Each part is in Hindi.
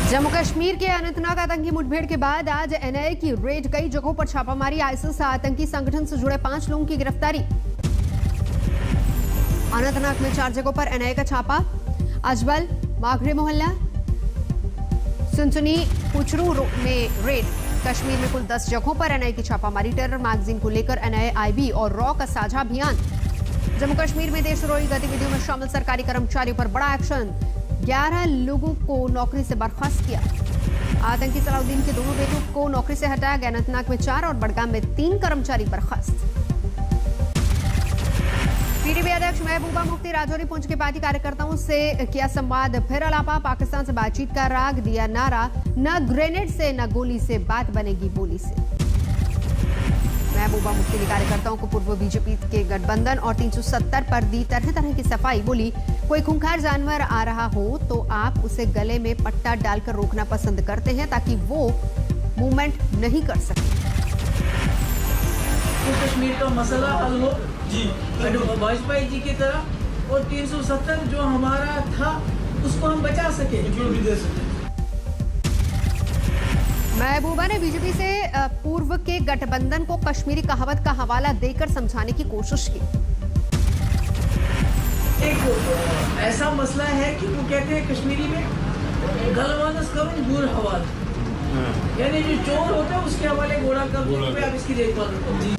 जम्मू कश्मीर के अनंतनाग आतंकी मुठभेड़ के बाद आज एनआईए की रेड, कई जगहों पर छापामारी, आईएसआईएस आतंकी संगठन से जुड़े 5 लोगों की गिरफ्तारी। अनंतनाग में 4 जगहों पर एनआईए का छापा, अजबल, माघरे मोहल्ला, सुनसुनी, पुचरू में रेड। कश्मीर में कुल 10 जगहों पर एनआईए की छापामारी। टेरर मैगजीन को लेकर एनआईए, आईबी और रॉ का साझा अभियान। जम्मू कश्मीर में देशद्रोही गतिविधियों में शामिल सरकारी कर्मचारियों पर बड़ा एक्शन, 11 लोगों को नौकरी से बर्खास्त किया। आतंकी सलाउद्दीन के दोनों बेटों को नौकरी से हटाया गया। अनंतनाग में 4 और बडगाम में 3 कर्मचारी बर्खास्त। पीडीपी अध्यक्ष महबूबा मुफ्ती राजौरी पहुंच के पार्टी कार्यकर्ताओं से किया संवाद, फिर अलापा, पाकिस्तान से बातचीत का राग दिया नारा, न ग्रेनेड से न गोली से बात बनेगी बोली से। महबूबा मुफ्ती ने कार्यकर्ताओं को पूर्व बीजेपी के गठबंधन और 370 पर दी तरह तरह की सफाई। बोली, कोई खूंखार जानवर आ रहा हो तो आप उसे गले में पट्टा डालकर रोकना पसंद करते हैं ताकि वो मूवमेंट नहीं कर सके। तो कश्मीर का मसला हल हो जी, वाजपेयी जी की तरह, और 370 जो हमारा था उसको हम बचा सके, भी दे सके। महबूबा ने बीजेपी से पूर्व के गठबंधन को कश्मीरी कहावत का हवाला देकर समझाने की कोशिश की। एक ऐसा मसला है कि वो कहते हैं कश्मीरी में गलवानस करूं दूर हवाल, यानी जो चोर होता है उसके हवाले घोड़ा कर दो, आप इसकी देखभाल करो।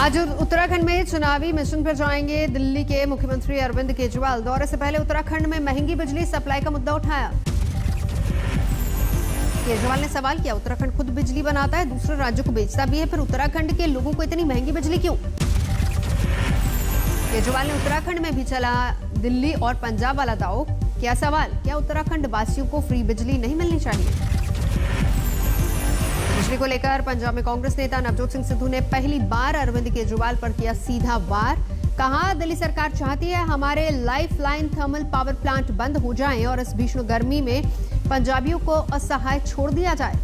आज उत्तराखंड में चुनावी मिशन पर जाएंगे दिल्ली के मुख्यमंत्री अरविंद केजरीवाल। दौरे से पहले उत्तराखंड में महंगी बिजली सप्लाई का मुद्दा उठाया। केजरीवाल ने सवाल किया, उत्तराखंड खुद बिजली बनाता है, दूसरे राज्यों को बेचता भी है, फिर उत्तराखंड के लोगों को इतनी महंगी बिजली क्यों? केजरीवाल ने उत्तराखंड में भी चला दिल्ली और पंजाब वाला दाव। क्या सवाल, क्या उत्तराखंड वासियों को फ्री बिजली नहीं मिलनी चाहिए? बिजली को लेकर पंजाब में कांग्रेस नेता नवजोत सिंह सिद्धू ने पहली बार अरविंद केजरीवाल पर किया सीधा वार। कहा, दिल्ली सरकार चाहती है हमारे लाइफलाइन थर्मल पावर प्लांट बंद हो जाएं और इस भीषण गर्मी में पंजाबियों को असहाय छोड़ दिया जाए।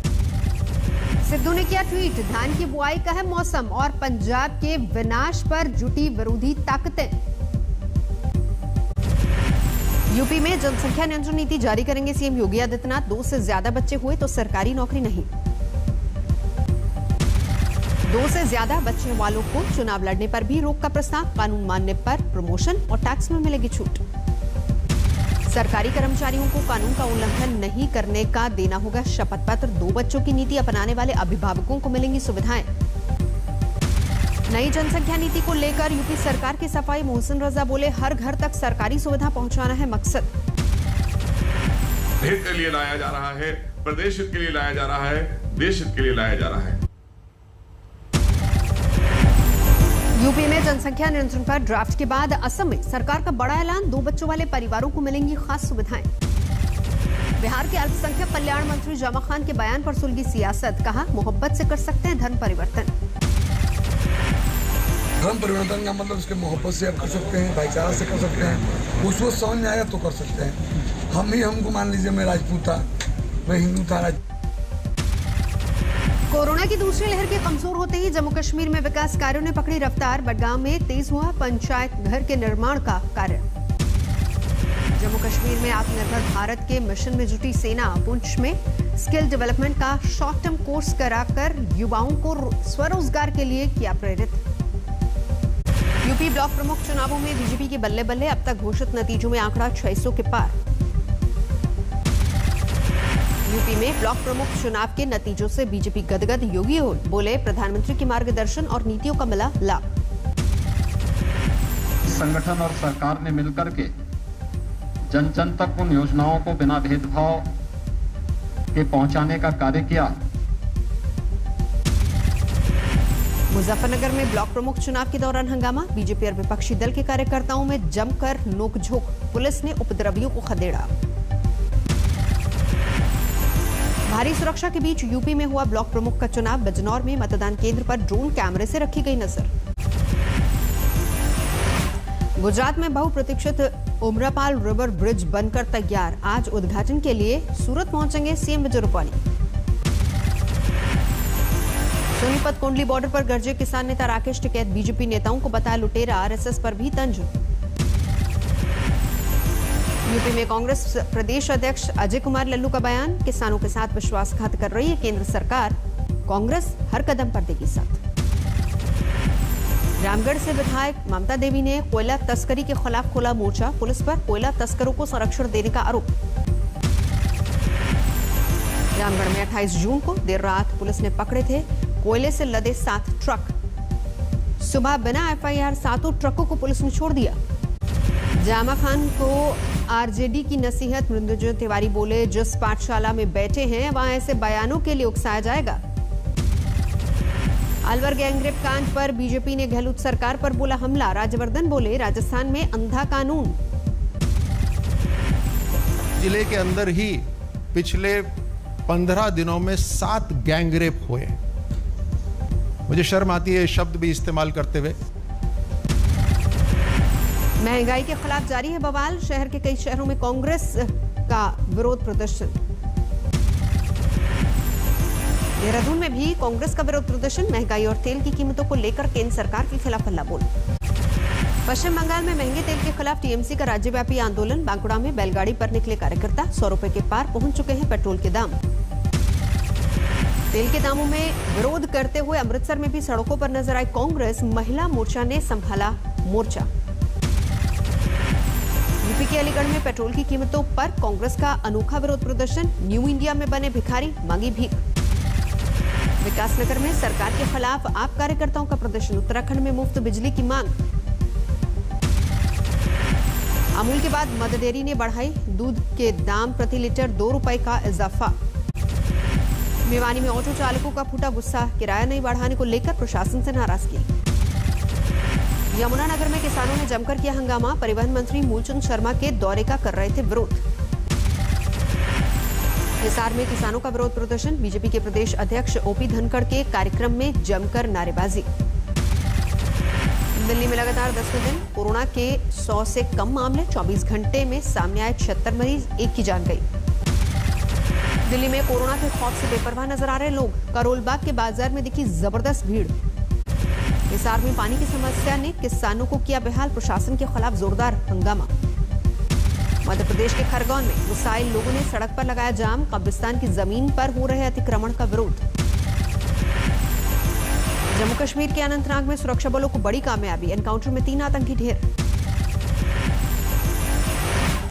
सिद्धू ने किया ट्वीट, धान की बुआई का है मौसम और पंजाब के विनाश पर जुटी विरोधी ताकतें। यूपी में जनसंख्या नियंत्रण नीति जारी करेंगे सीएम योगी आदित्यनाथ। 2 से ज्यादा बच्चे हुए तो सरकारी नौकरी नहीं। 2 से ज्यादा बच्चे वालों को चुनाव लड़ने पर भी रोक का प्रस्ताव। कानून मानने पर प्रमोशन और टैक्स में मिलेगी छूट। सरकारी कर्मचारियों को कानून का उल्लंघन नहीं करने का देना होगा शपथ पत्र। 2 बच्चों की नीति अपनाने वाले अभिभावकों को मिलेंगी सुविधाएं। नई जनसंख्या नीति को लेकर यूपी सरकार की सफाई। मोहसिन रजा बोले, हर घर तक सरकारी सुविधा पहुंचाना है मकसद। हित के लिए लाया जा रहा है, प्रदेश हित के लिए लाया जा रहा है, देश हित के लिए लाया जा रहा है। यूपी में जनसंख्या नियंत्रण पर ड्राफ्ट के बाद असम में सरकार का बड़ा ऐलान। 2 बच्चों वाले परिवारों को मिलेंगी खास सुविधाएं। बिहार के अल्पसंख्यक कल्याण मंत्री जमा खान के बयान पर सुलगी सियासत। कहा, मोहब्बत से कर सकते हैं धर्म परिवर्तन। धर्म परिवर्तन का मतलब उसके मोहब्बत से आप कर सकते हैं, भाईचारा से कर सकते हैं, उसको समझ में आया तो कर सकते हैं। हमको मान लीजिए, मैं राजपूत था, मैं हिंदू था। कोरोना की दूसरी लहर के कमजोर होते ही जम्मू कश्मीर में विकास कार्यों ने पकड़ी रफ्तार। बडगाम में तेज हुआ पंचायत घर के निर्माण का कार्य। जम्मू कश्मीर में आत्मनिर्भर भारत के मिशन में जुटी सेना। पुंछ में स्किल डेवलपमेंट का शॉर्ट टर्म कोर्स कराकर युवाओं को स्वरोजगार के लिए किया प्रेरित। यूपी ब्लॉक प्रमुख चुनावों में बीजेपी के बल्ले बल्ले। अब तक घोषित नतीजों में आंकड़ा 600 के पार। यूपी में ब्लॉक प्रमुख चुनाव के नतीजों से बीजेपी गदगद। योगी बोले, प्रधानमंत्री के मार्गदर्शन और नीतियों का मिला लाभ। संगठन और सरकार ने मिलकर के जन जन तक उन योजनाओं को बिना भेदभाव के पहुंचाने का कार्य किया। मुजफ्फरनगर में ब्लॉक प्रमुख चुनाव के दौरान हंगामा। बीजेपी और विपक्षी दल के कार्यकर्ताओं में जमकर नोकझोंक। पुलिस ने उपद्रवियों को खदेड़ा। भारी सुरक्षा के बीच यूपी में हुआ ब्लॉक प्रमुख का चुनाव। बिजनौर में मतदान केंद्र पर ड्रोन कैमरे से रखी गई नजर। गुजरात में बहुप्रतीक्षित उमरापाल रिवर ब्रिज बनकर तैयार। आज उद्घाटन के लिए सूरत पहुंचेंगे सीएम विजय रूपाणी। सोनीपत कोंडली बॉर्डर पर गरजे किसान नेता राकेश टिकैत। बीजेपी नेताओं को बताया लुटेरा। आरएसएस पर भी तंज। यूपी में कांग्रेस प्रदेश अध्यक्ष अजय कुमार लल्लू का बयान, किसानों के साथ विश्वासघात कर रही है केंद्र सरकार, कांग्रेस हर कदम पर देगी साथ। रामगढ़ से विधायक ममता देवी ने कोयला तस्करी के खिलाफ खोला मोर्चा, पुलिस पर कोयला तस्करों को संरक्षण देने का आरोप। रामगढ़ में 28 जून को देर रात पुलिस ने पकड़े थे कोयले से लदे 7 ट्रक। सुबह बिना एफआईआर 7 ट्रकों को पुलिस ने छोड़ दिया। जामा खान को आरजेडी की नसीहत, मृत्युंजय तिवारी बोले जिस पाठशाला में बैठे हैं वहां ऐसे बयानों के लिए उकसाया जाएगा। अलवर गैंगरेप कांड पर बीजेपी ने गहलोत सरकार पर बोला हमला, राज्यवर्धन बोले राजस्थान में अंधा कानून। जिले के अंदर ही पिछले 15 दिनों में 7 गैंगरेप हुए। मुझे शर्म आती है शब्द भी इस्तेमाल करते हुए। महंगाई के खिलाफ जारी है बवाल, शहर के कई शहरों में कांग्रेस का विरोध प्रदर्शन। देहरादून में भी कांग्रेस का विरोध प्रदर्शन, महंगाई और तेल की कीमतों को लेकर केंद्र सरकार के खिलाफ हल्ला बोल। पश्चिम बंगाल में महंगे तेल के खिलाफ टीएमसी का राज्यव्यापी आंदोलन, बांकुड़ा में बैलगाड़ी पर निकले कार्यकर्ता, 100 रुपए के पार पहुंच चुके हैं पेट्रोल के दाम। तेल के दामों में विरोध करते हुए अमृतसर में भी सड़कों पर नजर आई कांग्रेस, महिला मोर्चा ने संभाला मोर्चा। यूपी के अलीगढ़ में पेट्रोल की कीमतों पर कांग्रेस का अनोखा विरोध प्रदर्शन, न्यू इंडिया में बने भिखारी मांगी भीख। विकासनगर में सरकार के खिलाफ आप कार्यकर्ताओं का प्रदर्शन, उत्तराखंड में मुफ्त बिजली की मांग। अमूल के बाद मदर डेयरी ने बढ़ाई दूध के दाम, प्रति लीटर 2 रुपए का इजाफा। भिवानी में ऑटो चालकों का फूटा गुस्सा, किराया नहीं बढ़ाने को लेकर प्रशासन से नाराजगी। यमुनानगर में किसानों ने जमकर किया हंगामा, परिवहन मंत्री मूलचंद शर्मा के दौरे का कर रहे थे विरोध। हिसार में किसानों का विरोध प्रदर्शन, बीजेपी के प्रदेश अध्यक्ष ओपी धनखड़ के कार्यक्रम में जमकर नारेबाजी। दिल्ली में लगातार 10वें दिन कोरोना के 100 से कम मामले, 24 घंटे में सामने आए 76 मरीज, 1 की जान गई। दिल्ली में कोरोना के खौफ से बेपरवाह नजर आ रहे लोग, करोल बाग के बाजार में दिखी जबरदस्त भीड़। हिसार में पानी की समस्या ने किसानों को किया बेहाल, प्रशासन के खिलाफ जोरदार हंगामा। मध्य प्रदेश के खरगोन में गुस्साए लोगों ने सड़क पर लगाया जाम, कब्रिस्तान की जमीन पर हो रहे अतिक्रमण का विरोध। जम्मू कश्मीर के अनंतनाग में सुरक्षा बलों को बड़ी कामयाबी, एनकाउंटर में 3 आतंकी ढेर।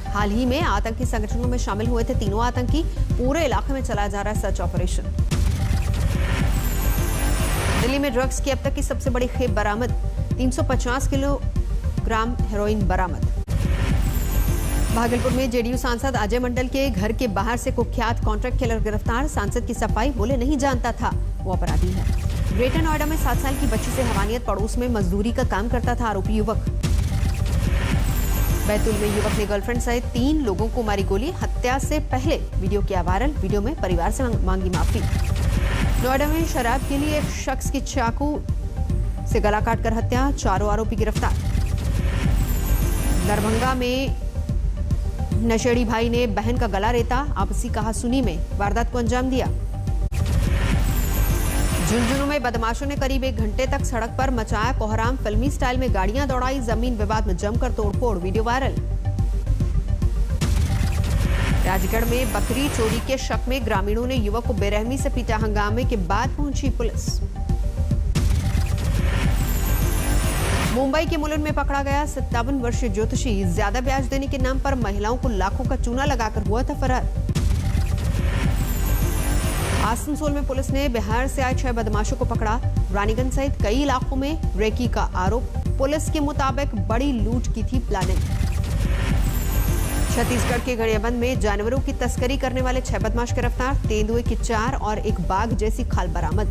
हाल ही में आतंकी संगठनों में शामिल हुए थे तीनों आतंकी, पूरे इलाके में चलाया जा रहा है सर्च ऑपरेशन। दिल्ली में ड्रग्स की अब तक की सबसे बड़ी खेप बरामद, 350 किलोग्राम हेरोइन बरामद। भागलपुर में जेडीयू सांसद अजय मंडल के घर के बाहर से कुख्यात कॉन्ट्रैक्ट किलर गिरफ्तार, सांसद की सफाई, बोले नहीं जानता था वो अपराधी है। ग्रेटर नोएडा में 7 साल की बच्ची से हवानियत, पड़ोस में मजदूरी का काम करता था आरोपी युवक। बैतूल में युवक ने गर्लफ्रेंड सहित 3 लोगों को मारी गोली, हत्या से पहले वीडियो किया वायरल, वीडियो में परिवार से मांगी माफी। नोएडा में शराब के लिए एक शख्स की चाकू से गला काटकर हत्या, 4 आरोपी गिरफ्तार। दरभंगा में नशेड़ी भाई ने बहन का गला रेता, आपसी कहासुनी में वारदात को अंजाम दिया। झुंझुनू में बदमाशों ने करीब 1 घंटे तक सड़क पर मचाया कोहराम, फिल्मी स्टाइल में गाड़ियां दौड़ाई, जमीन विवाद में जमकर तोड़फोड़, वीडियो वायरल। राजगढ़ में बकरी चोरी के शक में ग्रामीणों ने युवक को बेरहमी से पीटा, हंगामे के बाद पहुंची पुलिस। मुंबई के मुलुंड में पकड़ा गया 57 वर्षीय ज्योतिषी, ज्यादा ब्याज देने के नाम पर महिलाओं को लाखों का चूना लगाकर हुआ था फरार। आसनसोल में पुलिस ने बिहार से आए 6 बदमाशों को पकड़ा, रानीगंज सहित कई इलाकों में रेकी का आरोप, पुलिस के मुताबिक बड़ी लूट की थी प्लानिंग। छत्तीसगढ़ के गरियाबंद में जानवरों की तस्करी करने वाले 6 बदमाश गिरफ्तार, तेंदुए की 4 और एक बाघ जैसी खाल बरामद।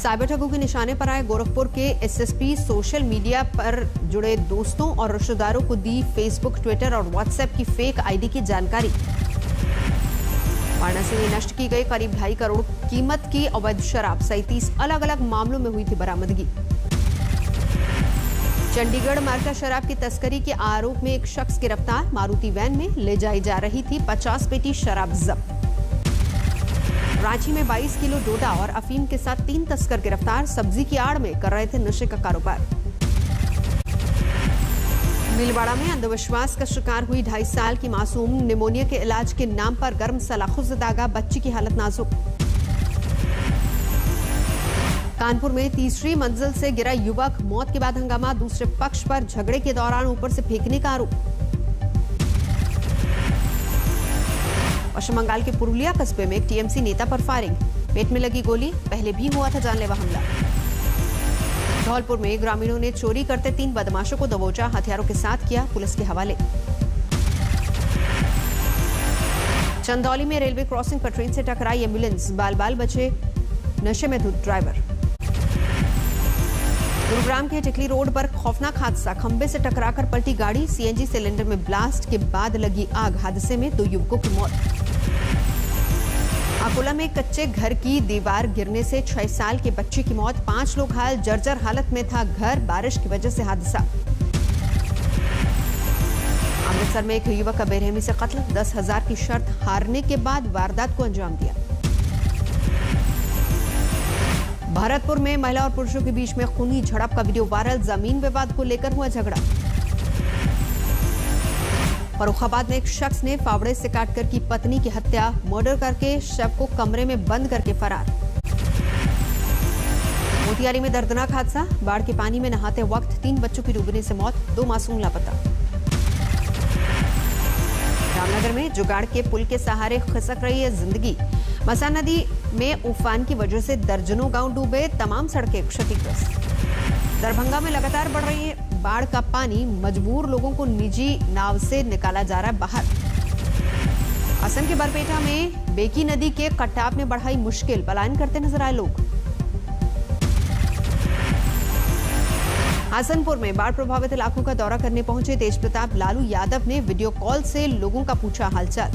साइबर ठगों के निशाने पर आए गोरखपुर के एसएसपी, सोशल मीडिया पर जुड़े दोस्तों और रिश्तेदारों को दी फेसबुक, ट्विटर और व्हाट्सएप की फेक आईडी की जानकारी। वाराणसी में नष्ट की गई करीब 2.5 करोड़ कीमत की अवैध शराब, 37 अलग अलग मामलों में हुई थी बरामदगी। चंडीगढ़ मार्का शराब की तस्करी के आरोप में एक शख्स गिरफ्तार, मारुति वैन में ले जाई जा रही थी 50 पेटी शराब जब्त। रांची में 22 किलो डोडा और अफीम के साथ 3 तस्कर गिरफ्तार, सब्जी की आड़ में कर रहे थे नशे का कारोबार। भीलवाड़ा में अंधविश्वास का शिकार हुई 2.5 साल की मासूम, निमोनिया के इलाज के नाम पर गर्म सलाखों से दागा, बच्ची की हालत नाजुक। कानपुर में तीसरी मंजिल से गिरा युवक, मौत के बाद हंगामा, दूसरे पक्ष पर झगड़े के दौरान ऊपर से फेंकने का आरोप। पश्चिम बंगाल के पुरुलिया कस्बे में एक टीएमसी नेता पर फायरिंग, पेट में लगी गोली, पहले भी हुआ था जानलेवा हमला। धौलपुर में ग्रामीणों ने चोरी करते 3 बदमाशों को दबोचा, हथियारों के साथ किया पुलिस के हवाले। चंदौली में रेलवे क्रॉसिंग पर ट्रेन से टकराई एम्बुलेंस, बाल बचे नशे में धुत ड्राइवर। गुरुग्राम के टिकली रोड पर खौफनाक हादसा, खंबे से टकराकर पलटी गाड़ी, सीएनजी सिलेंडर में ब्लास्ट के बाद लगी आग, हादसे में 2 युवकों की मौत। अकोला में कच्चे घर की दीवार गिरने से 6 साल के बच्चे की मौत, 5 लोग घायल, जर्जर हालत में था घर, बारिश की वजह से हादसा। अमृतसर में एक युवक का बेरहमी से कत्ल, 10,000 की शर्त हारने के बाद वारदात को अंजाम दिया। भरतपुर में महिला और पुरुषों के बीच में खूनी झड़प का वीडियो वायरल, जमीन विवाद को लेकर हुआ झगड़ा। फर्रुखाबाद में एक शख्स ने फावड़े से काटकर की पत्नी की हत्या, मर्डर करके शव को कमरे में बंद करके फरार। मोतिहारी में दर्दनाक हादसा, बाढ़ के पानी में नहाते वक्त 3 बच्चों की डूबने से मौत, 2 मासूम लापता। रामनगर में जुगाड़ के पुल के सहारे खिसक रही है जिंदगी, मसा नदी में उफान की वजह से दर्जनों गांव डूबे, तमाम सड़कें क्षतिग्रस्त। दरभंगा में लगातार बढ़ रही है बाढ़ का पानी, मजबूर लोगों को निजी नाव से निकाला जा रहा है बाहर। असम के बरपेटा में बेकी नदी के कटाव ने बढ़ाई मुश्किल, पलायन करते नजर आए लोग। हसनपुर में बाढ़ प्रभावित इलाकों का दौरा करने पहुंचे तेजप्रताप लालू यादव ने वीडियो कॉल से लोगों का पूछा हालचाल।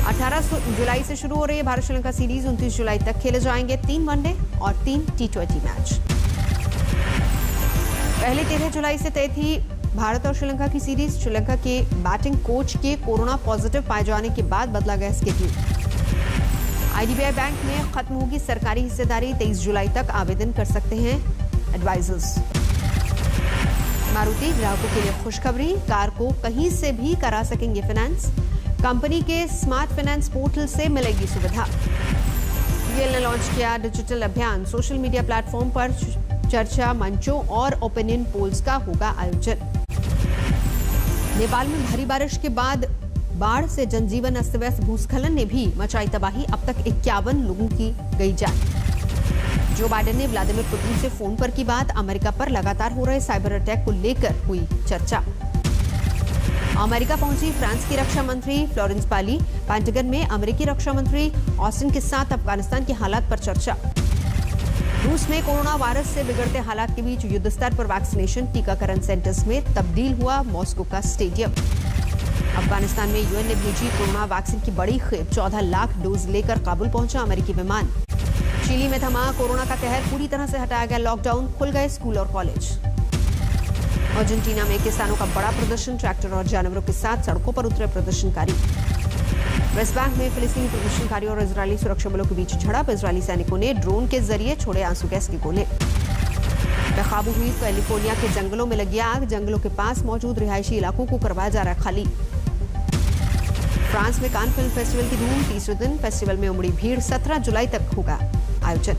18 जुलाई से शुरू हो रही है भारत श्रीलंका सीरीज, 29 जुलाई तक खेले जाएंगे 3 वनडे और 3 T20 मैच। पहले 13 जुलाई से तय थी भारत और श्रीलंका की सीरीज, श्रीलंका के बैटिंग कोच के कोरोना पॉजिटिव पाए जाने के बाद बदला गया स्केड्यूल। आईडीबीआई बैंक में खत्म होगी सरकारी हिस्सेदारी, 23 जुलाई तक आवेदन कर सकते हैं एडवाइजर्स। मारुति ग्राहकों के लिए खुशखबरी, कार को कहीं से भी करा सकेंगे फाइनेंस, कंपनी के स्मार्ट फाइनेंस पोर्टल से मिलेगी सुविधा। गेल ने लॉन्च किया डिजिटल अभियान, सोशल मीडिया प्लेटफॉर्म पर चर्चा मंचों और ओपिनियन पोल्स का होगा आयोजन। नेपाल में भारी बारिश के बाद बाढ़ से जनजीवन अस्त व्यस्त, भूस्खलन ने भी मचाई तबाही, अब तक 51 लोगों की गई जान। जो बाइडेन ने व्लादिमीर पुतिन से फोन पर की बात, अमेरिका पर लगातार हो रहे साइबर अटैक को लेकर हुई चर्चा। अमेरिका पहुंची फ्रांस की रक्षा मंत्री फ्लोरेंस पार्ली, पेंटागन में अमेरिकी रक्षा मंत्री ऑस्टिन के साथ अफगानिस्तान के हालात पर चर्चा। रूस में कोरोना वायरस से बिगड़ते हालात के बीच युद्ध स्तर पर वैक्सीनेशन, टीकाकरण सेंटर्स में तब्दील हुआ मॉस्को का स्टेडियम। अफगानिस्तान में यूएन ने भेजी कोरोना वैक्सीन की बड़ी खेप, 14 लाख डोज लेकर काबुल पहुंचा अमेरिकी विमान। चिली में थमा कोरोना का कहर, पूरी तरह से हटाया गया लॉकडाउन, खुल गए स्कूल और कॉलेज। अर्जेंटीना में किसानों का बड़ा प्रदर्शन, ट्रैक्टर और जानवरों के साथ सड़कों पर उतरे प्रदर्शनकारी। वेस्ट बैंक में फिलिस्तीनी प्रदर्शनकारी और इजरायली सुरक्षा बलों के बीच झड़प, इजरायली सैनिकों ने ड्रोन के जरिए छोड़े आंसू गैस के गोले। बेकाबू हुई कैलिफोर्निया के जंगलों में लगी आग, जंगलों के पास मौजूद रिहायशी इलाकों को करवाया जा रहा है खाली। फ्रांस में कान फिल्म फेस्टिवल की धूम, तीसरे दिन फेस्टिवल में उमड़ी भीड़, 17 जुलाई तक होगा आयोजन।